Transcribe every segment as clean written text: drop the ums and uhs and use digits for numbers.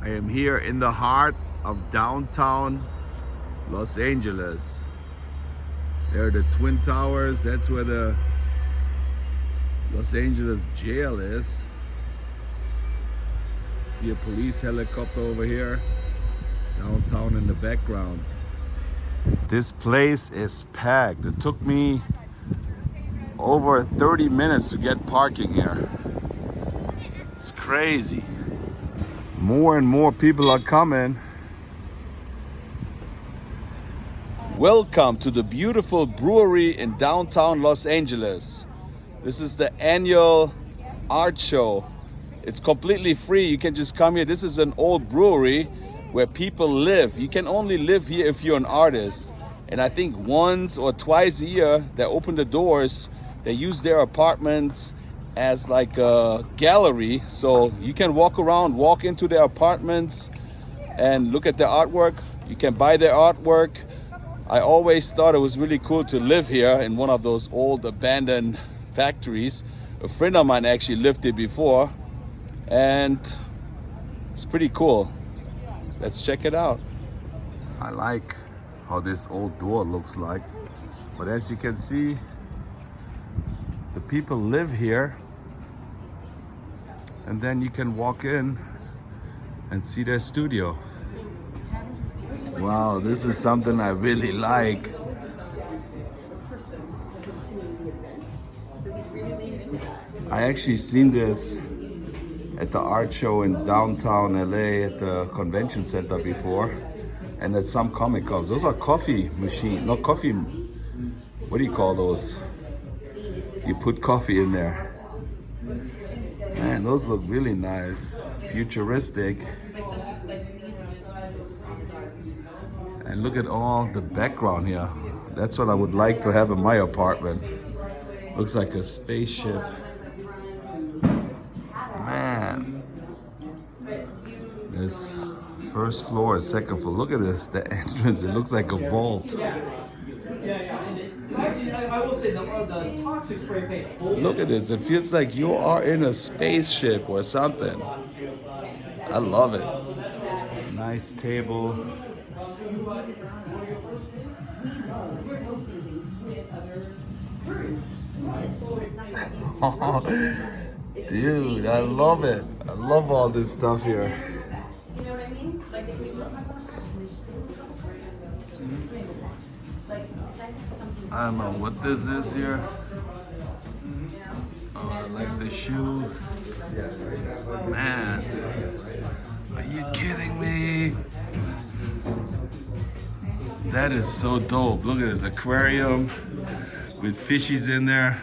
I am here in the heart of downtown Los Angeles. There are the Twin Towers. That's where the Los Angeles jail is. See a police helicopter over here. Downtown in the background. This place is packed. It took me over 30 minutes to get parking here. It's crazy. More and more people are coming. Welcome to the beautiful brewery in downtown Los Angeles. This is the annual art show. It's completely free. You can just come here. This is an old brewery where people live. You can only live here if you're an artist. And I think once or twice a year they open the doors. They use their apartments as like a gallery, so you can walk around, walk into their apartments and look at their artwork. You can buy their artwork. I always thought it was really cool to live here in one of those old abandoned factories. A friend of mine actually lived there before, and it's pretty cool. Let's check it out. I like how this old door looks like, but as you can see, the people live here, and then you can walk in and see their studio. Wow, this is something I really like. I actually seen this at the art show in downtown LA at the convention center before, and at some Comic Cons. Those are coffee machine, not coffee, what do you call those? You put coffee in there. Man, those look really nice, futuristic. And look at all the background here. That's what I would like to have in my apartment. Looks like a spaceship. Man. This first floor and second floor. Look at this, the entrance. It looks like a vault. I will say the toxic spray paint. Look at this. It feels like you are in a spaceship or something. I love it. Nice table. Dude, I love it. I love all this stuff here. You know what I mean? Like if we I don't know what this is here. Oh, I like the shoe. Man, are you kidding me? That is so dope. Look at this aquarium with fishies in there.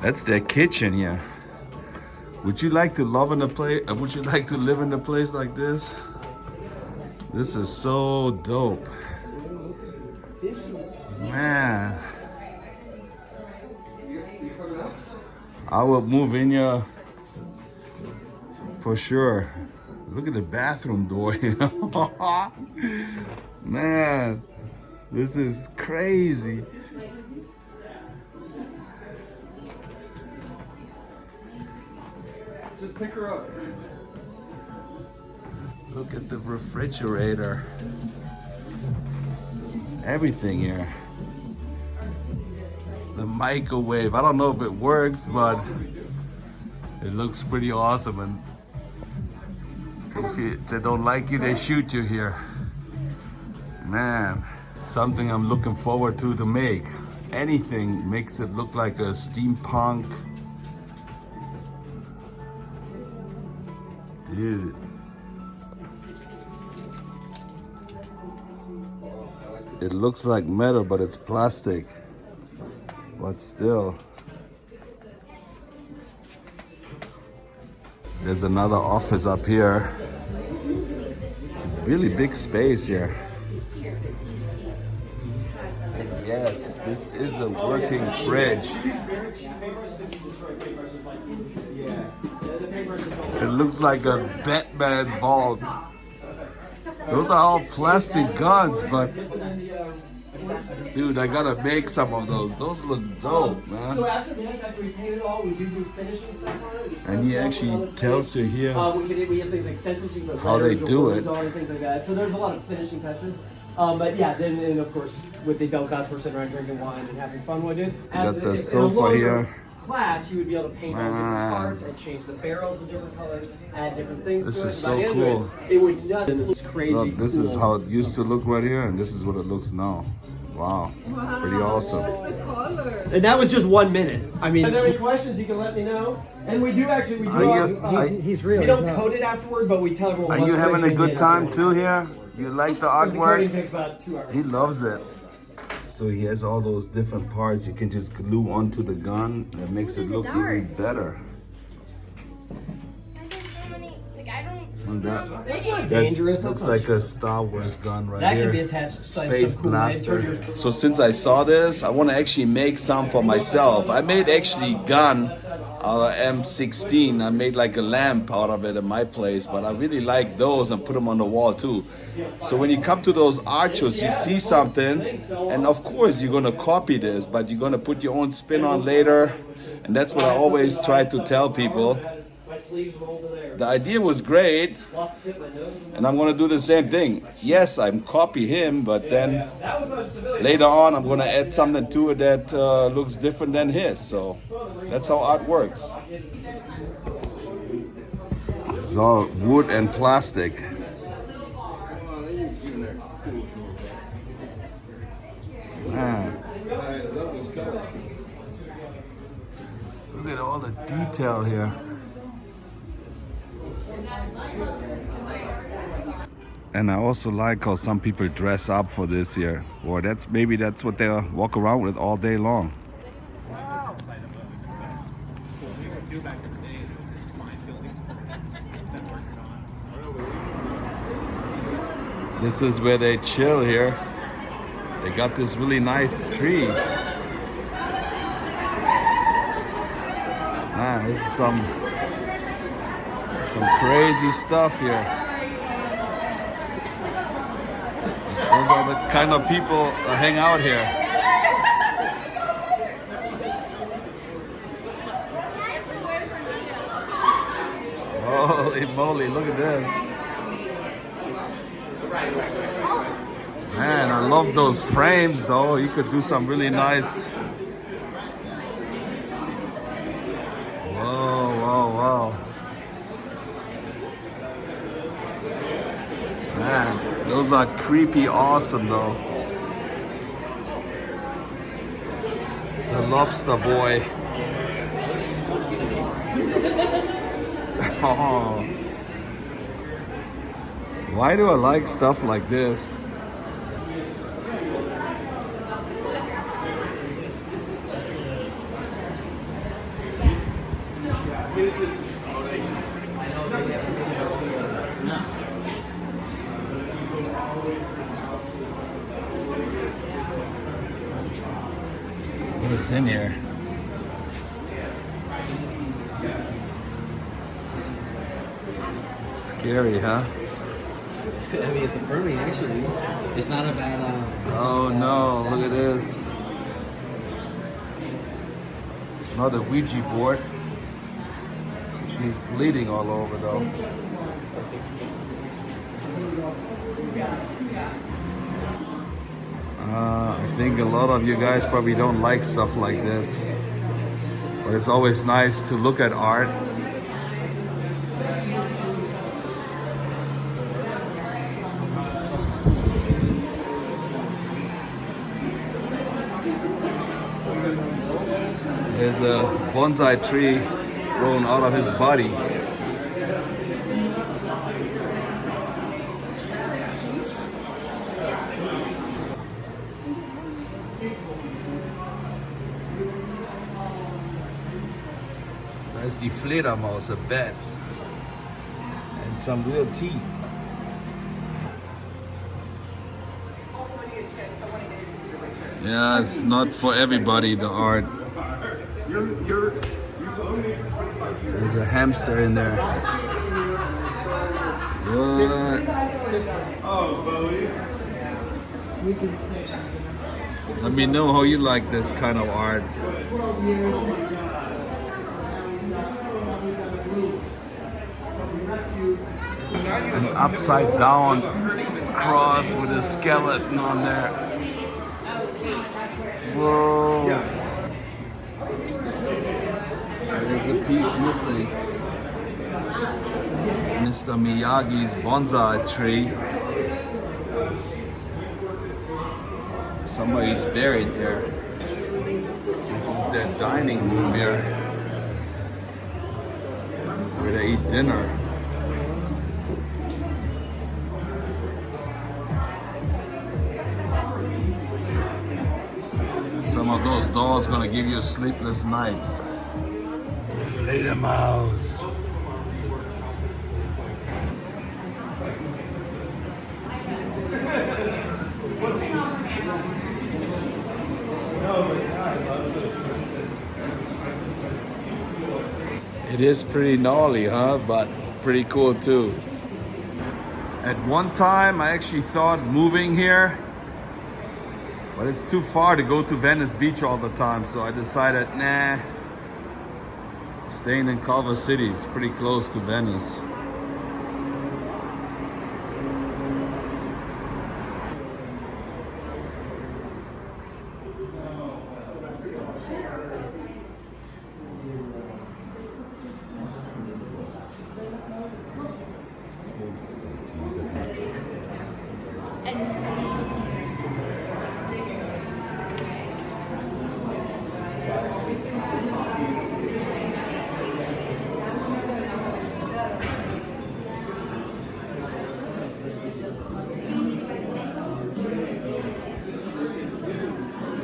That's their kitchen here. Would you like to live in a place? Would you like to live in a place like this? This is so dope. Man, I will move in here for sure. Look at the bathroom door. Man, this is crazy. Just pick her up. Look at the refrigerator. Everything here. The microwave. I don't know if it works, but it looks pretty awesome. And if they don't like you, they shoot you here. Man, something I'm looking forward to make. Anything makes it look like a steampunk. Dude. It looks like metal, but it's plastic. But still. There's another office up here. It's a really big space here. And yes, this is a working fridge. It looks like a Batman vault. Those are all plastic guns, but Dude, I gotta make some of those. Those look dope, man. So after this, after we paint it all, we do finishing stuff on it. And he actually tells you here we have things like stencils, you can put how they letters or do words it. on and things like that. So there's a lot of finishing touches. But yeah, then and of course with the double class, we're sitting around drinking wine and having fun with it. Got the sofa here. Class, you would be able to paint all different parts and change the barrels of different colors, add different things This to it. is By so the end of cool. It would nothing. It's crazy. Look, this is cool. how it used to look right here, and this is what it looks now. Wow. Pretty awesome. What's the color? And that was just 1 minute. I mean, if there are any questions, you can let me know. And we do actually, we do. He's real. We don't code it afterward, but we tell everyone. Are what's you having a going good in time afterward. too here? You like the The coding artwork? takes about 2 hours. He loves it. So he has all those different parts you can just glue onto the gun. That makes it look even better. Look at that. That's not That dangerous. looks That's like a Star Wars gun right That here. can be attached to Space some cool lights, turn blaster. your- So since I saw this, I want to actually make some for myself. I made actually gun out of M16. I made like a lamp out of it in my place, but I really like those and put them on the wall too. So when you come to those art shows, you see something, and of course you're gonna copy this, but you're gonna put your own spin on later, and that's what I always try to tell people. My sleeves roll to there. The idea was great, Lost the tip of my nose. and I'm gonna do the same thing. Yes, I'm copy him, but then That was on civilian. later on I'm gonna add something to it that looks different than his. So that's how art works. It's all wood and plastic. Man. Look at all the detail here. And I also like how some people dress up for this here. Or maybe that's what they walk around with all day long. This is where they chill here. They got this really nice tree. Man, this is some crazy stuff here. Those are the kind of people that hang out here. Holy moly, look at this. Man, I love those frames though. You could do some really nice. Whoa, whoa, whoa. Man, those are creepy awesome though. The lobster boy. Oh. Why do I like stuff like this? What is in here? Scary, huh? I mean, it's a brewery, actually. It's not a bad. Oh no, look at this. It's another Ouija board. She's bleeding all over though. I think a lot of you guys probably don't like stuff like this. But it's always nice to look at art. There's a bonsai tree growing out of his body. That's the Fledermaus, a bat, and some real teeth. Yeah, it's not for everybody, the art. There's a hamster in there. What? Let me know how you like this kind of art. An upside down cross with a skeleton on there. Whoa. There's a piece missing. Mr. Miyagi's bonsai tree. Somebody's buried there. This is their dining room here, where they eat dinner. Some of those dolls gonna give you sleepless nights. Fledermaus. It is pretty gnarly, huh? But pretty cool too. At one time, I actually thought moving here, but it's too far to go to Venice Beach all the time, so I decided, nah, staying in Culver City. It's pretty close to Venice.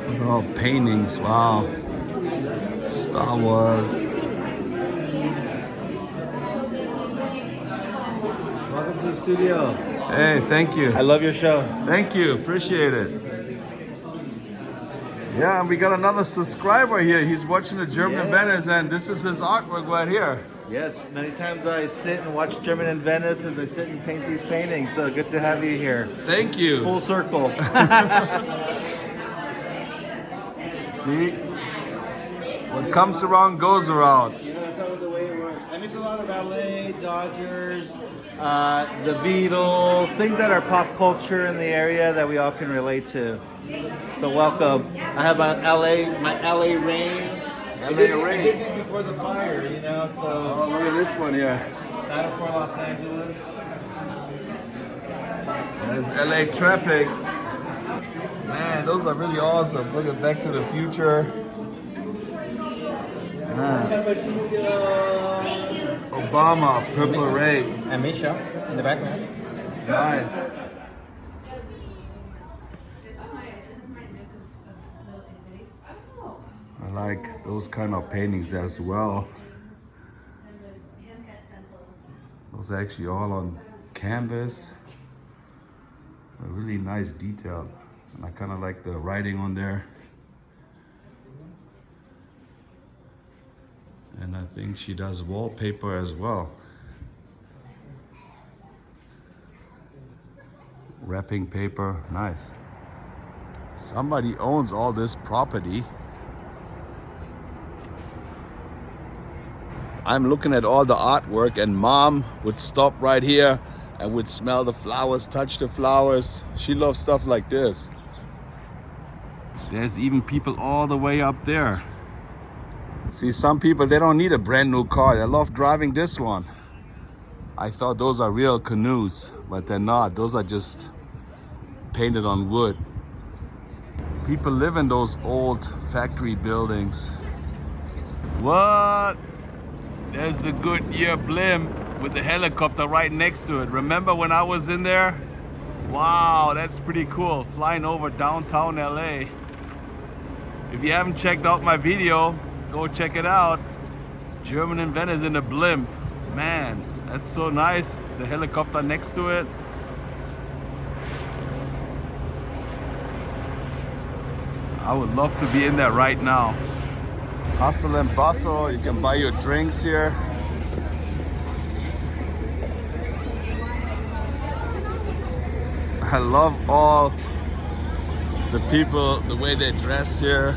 Those are all paintings, wow. Star Wars. Welcome to the studio. Hey, thank you. I love your show. Thank you, appreciate it. Yeah, and we got another subscriber here. He's watching the German in Venice, and this is his artwork right here. Yes, many times I sit and watch German in Venice as I sit and paint these paintings. So good to have you here. Thank you. Full circle. See? What comes around goes around. You know, that's always the way it works. I mix a lot of LA, Dodgers, the Beatles, things that are pop culture in the area that we all can relate to. So welcome. I have my LA rain. I did these before the fire, you know, so. Oh, look at this one here. Not for Los Angeles. There's LA traffic. Man, those are really awesome. Look at Back to the Future. Obama, Purple Rain. And Misha in the background. Nice. I like those kind of paintings as well. Those are actually all on canvas. A really nice detail. And I kind of like the writing on there. And I think she does wallpaper as well. Wrapping paper, nice. Somebody owns all this property. I'm looking at all the artwork, and Mom would stop right here and would smell the flowers, touch the flowers. She loves stuff like this. There's even people all the way up there. See, some people, they don't need a brand new car. They love driving this one. I thought those are real canoes, but they're not. Those are just painted on wood. People live in those old factory buildings. What? There's the Goodyear blimp with the helicopter right next to it. Remember when I was in there? Wow, that's pretty cool. Flying over downtown LA. If you haven't checked out my video, go check it out. German in Venice in a blimp. Man, that's so nice. The helicopter next to it. I would love to be in there right now. Hustle and bustle, you can buy your drinks here. I love all The people, the way they dress here.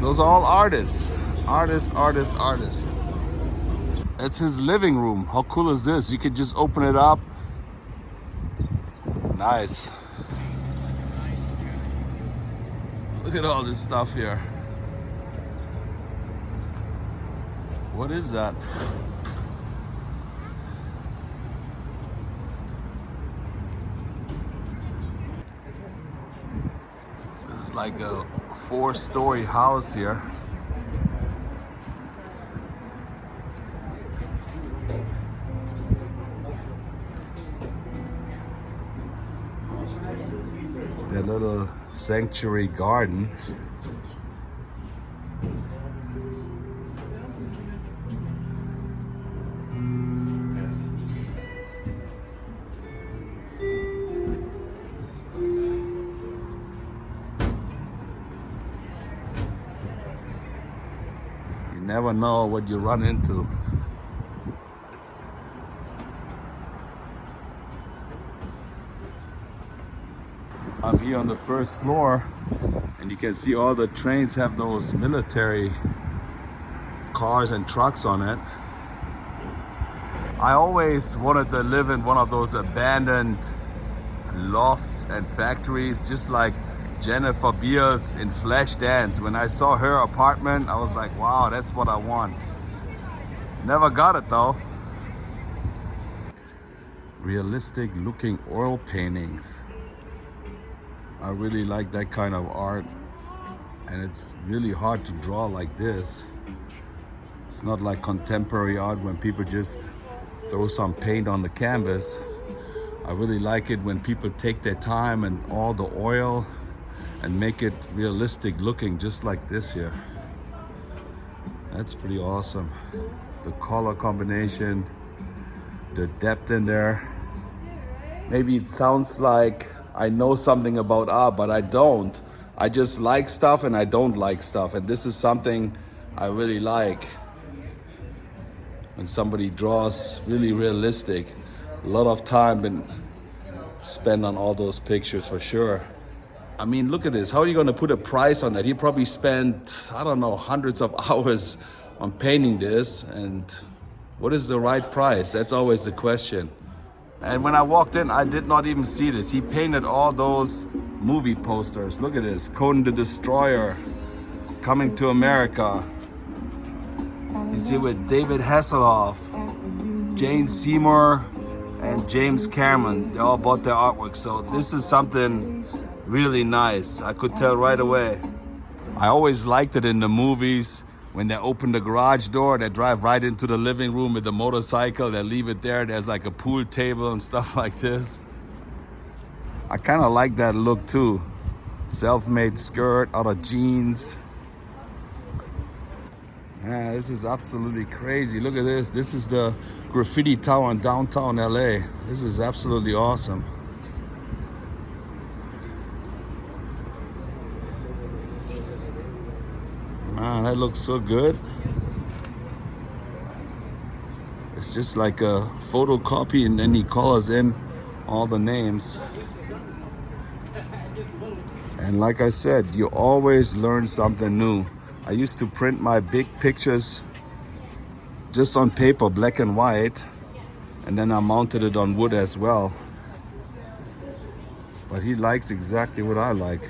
Those are all artists. Artists, artists, artists. It's his living room. How cool is this? You could just open it up. Nice. Look at all this stuff here. What is that? This is like a 4-story house here. Their little sanctuary garden. You never know what you run into. I'm here on the first floor, and you can see all the trains have those military cars and trucks on it. I always wanted to live in one of those abandoned lofts and factories, just like Jennifer Beals in Flashdance. When I saw her apartment, I was like, wow, that's what I want. Never got it though. Realistic looking oil paintings. I really like that kind of art, and it's really hard to draw like this. It's not like contemporary art when people just throw some paint on the canvas. I really like it when people take their time and all the oil and make it realistic looking, just like this here. That's pretty awesome. The color combination, the depth in there. Maybe it sounds like I know something about art, but I don't. I just like stuff and I don't like stuff. And this is something I really like. When somebody draws really realistic, a lot of time been spent on all those pictures for sure. I mean, look at this. How are you gonna put a price on that? He probably spent, I don't know, hundreds of hours on painting this. And what is the right price? That's always the question. And when I walked in, I did not even see this. He painted all those movie posters. Look at this. Conan the Destroyer, Coming to America. You see with David Hasselhoff, Jane Seymour, and James Cameron. They all bought their artwork. So this is something really nice. I could tell right away. I always liked it in the movies. When they open the garage door, they drive right into the living room with the motorcycle. They leave it there. There's like a pool table and stuff like this. I kind of like that look too. Self-made skirt out of jeans. Yeah, this is absolutely crazy. Look at this. This is the graffiti tower in downtown LA. This is absolutely awesome. Man, that looks so good. It's just like a photocopy, and then he colors in all the names. And like I said, you always learn something new. I used to print my big pictures just on paper, black and white, and then I mounted it on wood as well. But he likes exactly what I like.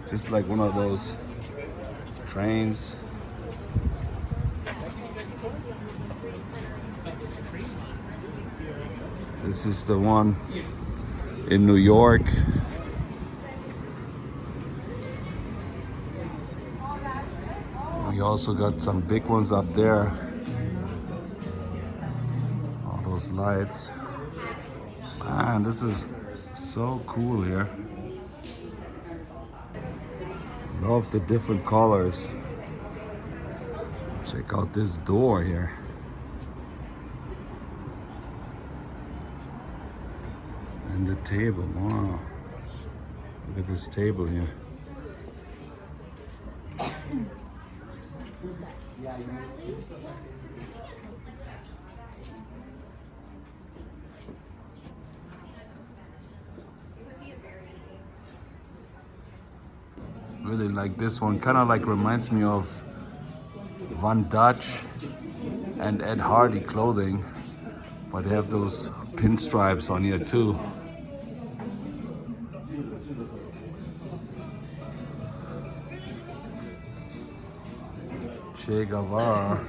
Just like one of those trains. This is the one in New York. We also got some big ones up there. All those lights. Man, this is so cool here. Love the different colors. Check out this door here. And the table, wow. Look at this table here. Really like this one. Kind of like reminds me of Van Dutch and Ed Hardy clothing, but they have those pinstripes on here too. Che Guevara.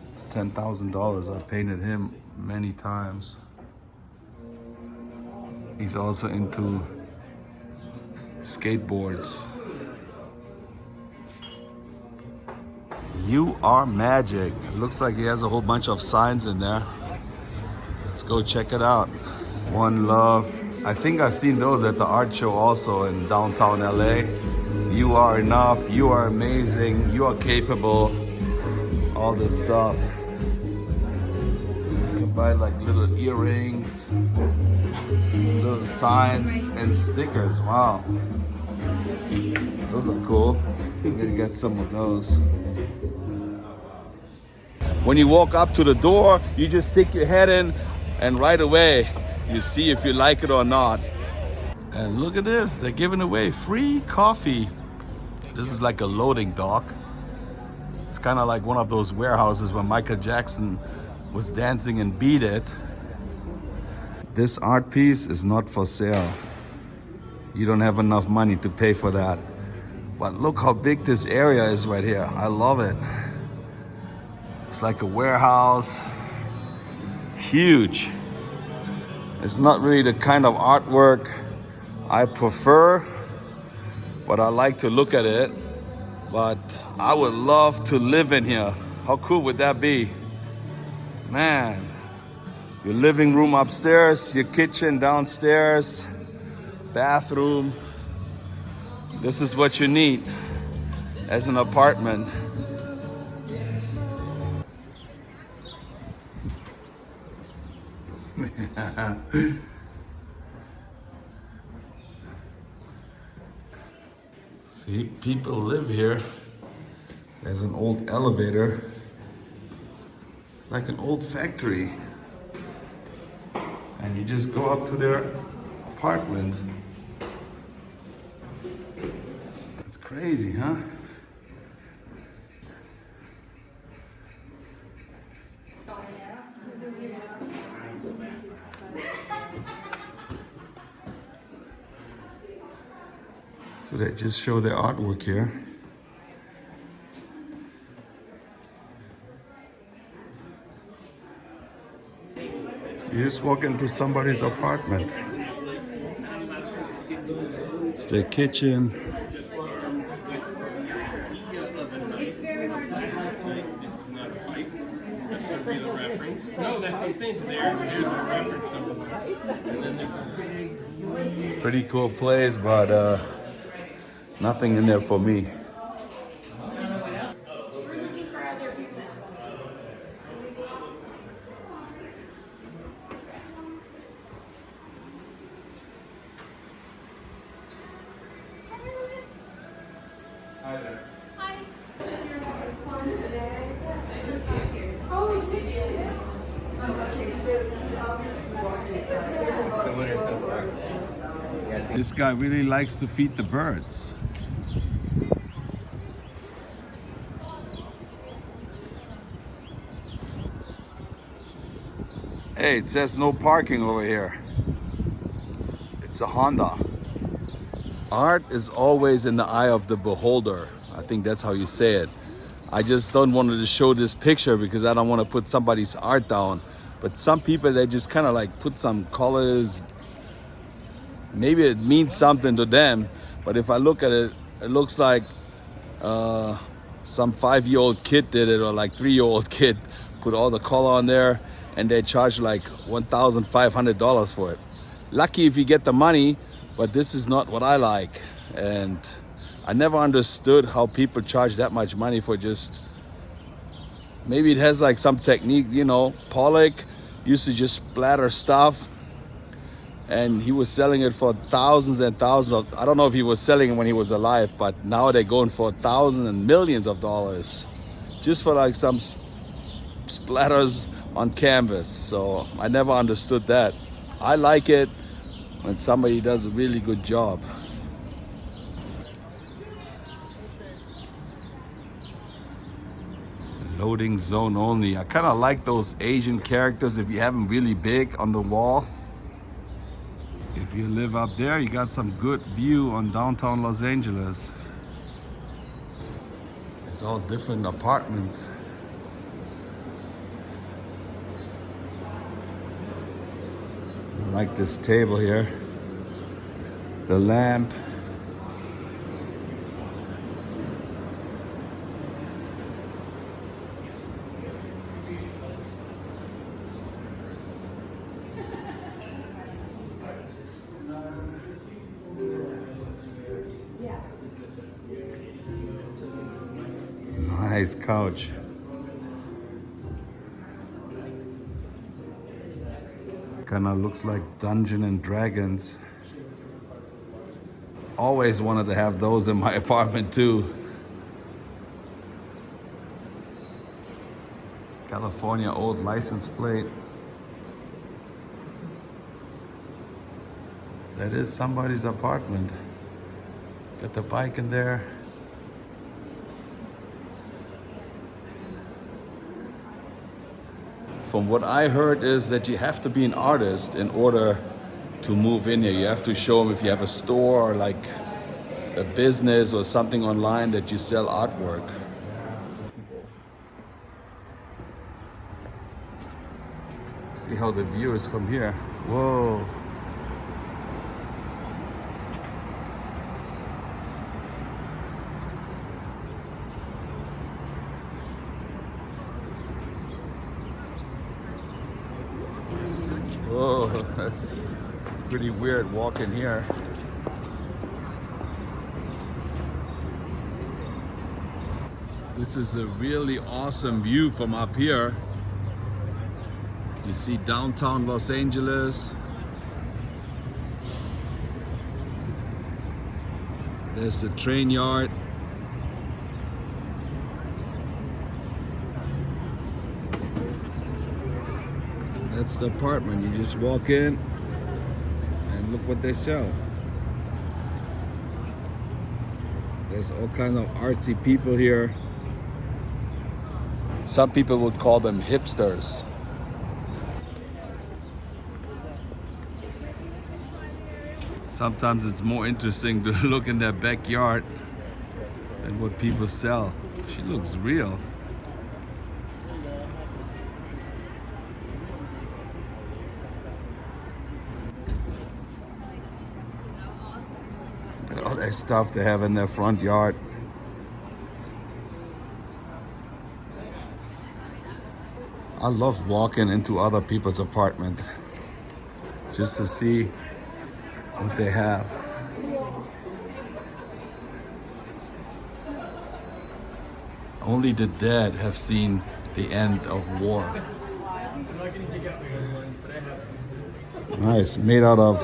It's $10,000. I painted him many times. He's also into skateboards. You Are Magic. Looks like he has a whole bunch of signs in there. Let's go check it out. One Love. I think I've seen those at the art show also in downtown LA. You are enough. You are amazing. You are capable. All this stuff. You can buy like little earrings, little signs, and stickers. Wow. Those are cool. I'm gonna get some of those. When you walk up to the door, you just stick your head in and right away you see if you like it or not. And look at this, they're giving away free coffee. This is like a loading dock. It's kind of like one of those warehouses where Michael Jackson was dancing and Beat It. This art piece is not for sale. You don't have enough money to pay for that. But look how big this area is right here. I love it. It's like a warehouse. Huge. It's not really the kind of artwork I prefer, but I like to look at it. But I would love to live in here. How cool would that be? Man, your living room upstairs, your kitchen downstairs, bathroom. This is what you need as an apartment. See, people live here. There's an old elevator. It's like an old factory. And you just go up to their apartment. It's crazy, huh? So they just show their artwork here. You just walk into somebody's apartment. It's their kitchen. No, that's what I'm saying. There's a reference number. And then there's a big... Pretty cool place, but nothing in there for me. This guy really likes to feed the birds. Hey, it says no parking over here. It's a Honda. Art is always in the eye of the beholder. I think that's how you say it. I just don't want to show this picture because I don't want to put somebody's art down. But some people, they just kind of like put some colors. Maybe it means something to them, but if I look at it, it looks like some 5-year-old kid did it, or like 3-year-old kid put all the color on there, and they charge like $1,500 for it. Lucky if you get the money, but this is not what I like. And I never understood how people charge that much money for just, maybe it has like some technique, you know. Pollock used to just splatter stuff, and he was selling it for thousands and thousands of, I don't know if he was selling it when he was alive, but now they're going for thousands and millions of dollars just for like some splatters on canvas. So I never understood that. I like it when somebody does a really good job. Loading zone only. I kind of like those Asian characters if you have them really big on the wall. If you live up there, you got some good view on downtown Los Angeles. It's all different apartments. I like this table here. The lamp. Nice couch. Kinda looks like Dungeons and Dragons. Always wanted to have those in my apartment too. California old license plate. That is somebody's apartment. Got the bike in there. From what I heard is that you have to be an artist in order to move in here. You have to show them if you have a store or like a business or something online that you sell artwork. See how the view is from here. Whoa. Whoa, that's pretty weird walking here. This is a really awesome view from up here. You see downtown Los Angeles. There's the train yard. That's the apartment. You just walk in and look what they sell. There's all kinds of artsy people here. Some people would call them hipsters. Sometimes it's more interesting to look in their backyard than what people sell. She looks real. All that stuff they have in their front yard. I love walking into other people's apartment just to see what they have. Only the dead have seen the end of war. Nice, made out of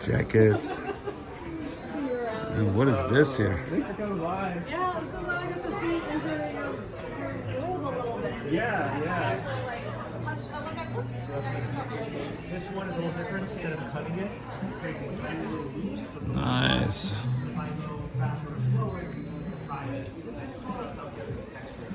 jackets. And what is this here? Yeah, I'm so glad I got to see into your world a little bit. Yeah. Touch, like I looked. This one is a little different. Instead of cutting it, creating tiny little loops. So it's a Nice. if I go faster or slower, you can size it. So it gets the texture.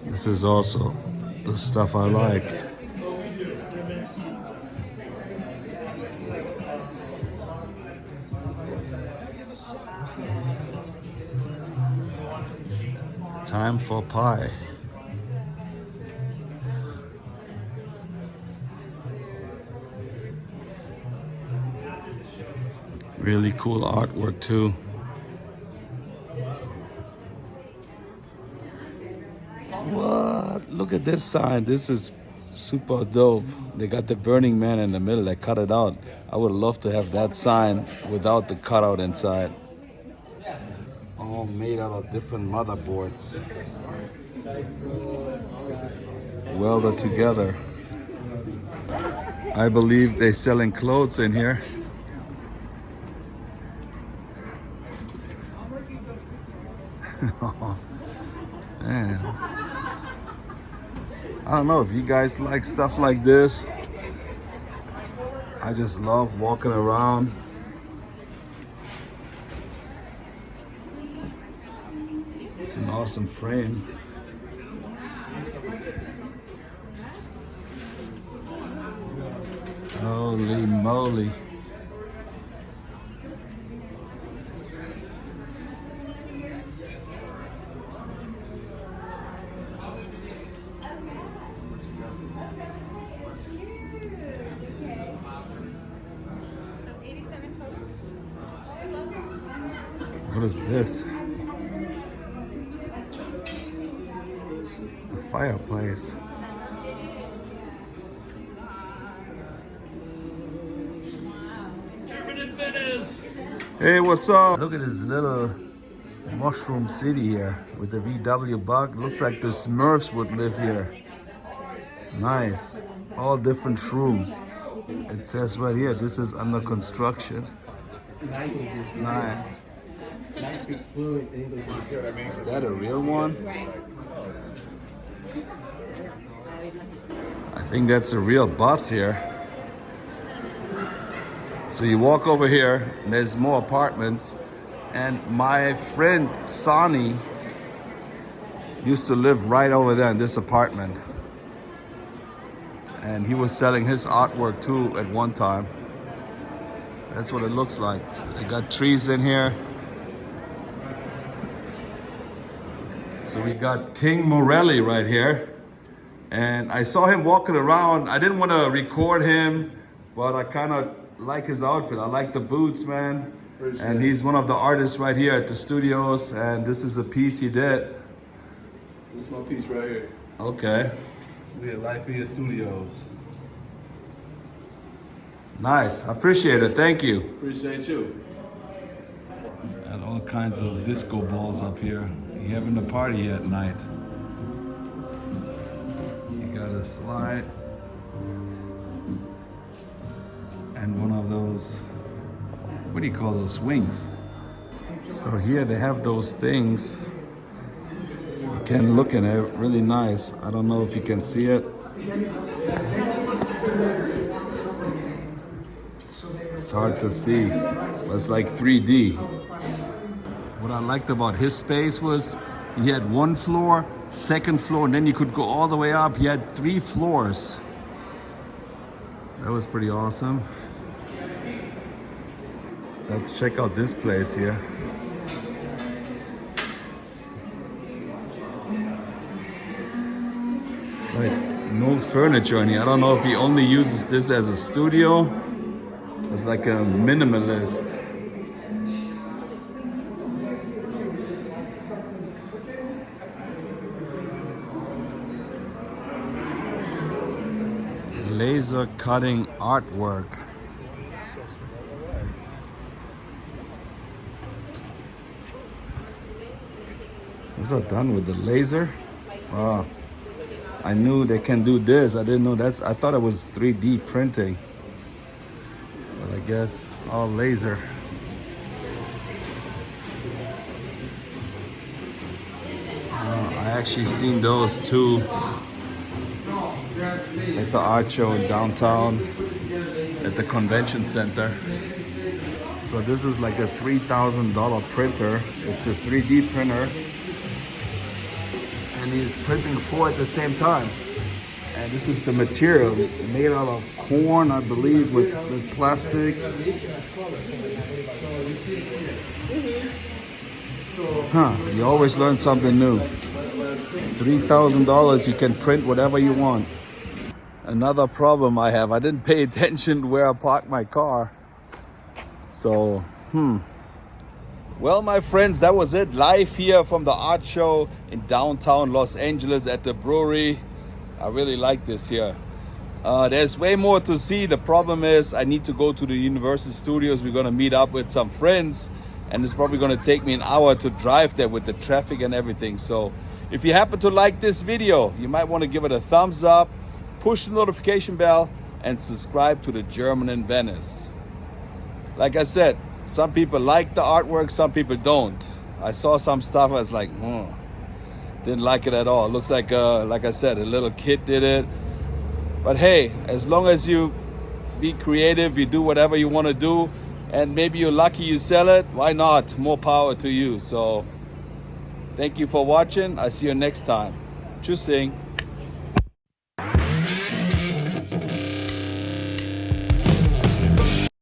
This is also the stuff I like. Time for pie. Really cool artwork too. What? Look at this sign. This is super dope. They got the Burning Man in the middle. They cut it out. I would love to have that sign without the cutout inside. All made out of different motherboards. Welded together. I believe they're selling clothes in here. Oh, man. I don't know if you guys like stuff like this. I just love walking around. It's an awesome frame. Holy moly. What is this? A fireplace. Hey, what's up? Look at this little mushroom city here with the VW bug. Looks like the Smurfs would live here. Nice. All different shrooms. It says right here, this is under construction. Nice. Is that a real one? I think that's a real bus here. So you walk over here, and there's more apartments. And my friend Sonny used to live right over there in this apartment. And he was selling his artwork too at one time. That's what it looks like. They got trees in here. So we got King Morelli right here. And I saw him walking around. I didn't want to record him, but I kind of like his outfit. I like the boots, man. And he's one of the artists right here at the studios. And this is a piece he did. This is my piece right here. Okay. We at Lifea Studios. Nice. I appreciate it. Thank you. Appreciate you. And all kinds of disco balls up here. You having a party at night. You got a slide. And one of those, what do you call those, swings? So here they have those things. You can look at it, really nice. I don't know if you can see it. It's hard to see, but it's like 3D. What I liked about his space was he had one floor, second floor, and then you could go all the way up. He had 3 floors. That was pretty awesome. Let's check out this place here. It's like no furniture in here. I don't know if he only uses this as a studio. It's like a minimalist. Laser cutting artwork. These are done with the laser. Wow. I knew they can do this. I didn't know that's, I thought it was 3D printing. But I guess all laser. I actually seen those too at the art show in downtown at the convention center. So this is like a $3,000 printer. It's a 3D printer. And he's printing 4 at the same time. And this is the material made out of corn, I believe, with plastic. Huh, you always learn something new. $3,000, you can print whatever you want. Another problem I have, I didn't pay attention to where I parked my car. So, Well, my friends, that was it. Live here from the art show in downtown Los Angeles at the Brewery. I really like this here. There's way more to see. The problem is I need to go to the Universal Studios. We're gonna meet up with some friends, and it's probably gonna take me an hour to drive there with the traffic and everything. So if you happen to like this video, you might want to give it a thumbs up, push the notification bell, and subscribe to the German in Venice. Like I said, some people like the artwork, some people don't. I saw some stuff, I was like, Didn't like it at all. It looks like I said, a little kid did it. But hey, as long as you be creative, you do whatever you want to do, and maybe you're lucky you sell it, why not? More power to you. So thank you for watching. I see you next time. Tschüssing.